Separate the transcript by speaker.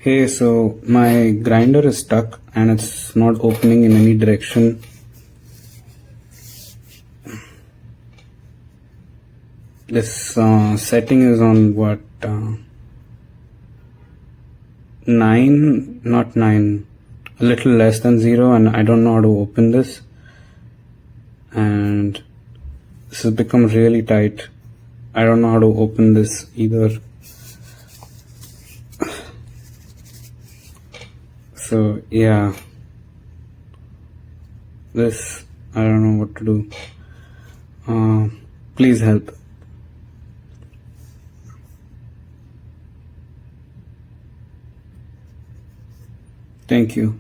Speaker 1: Hey, so my grinder is stuck and it's not opening in any direction. This setting is on what? 9, not 9, a little less than 0, and I don't know how to open this. And this has become really tight. I don't know how to open this either. So yeah, this, I don't know what to do. Please help. Thank you.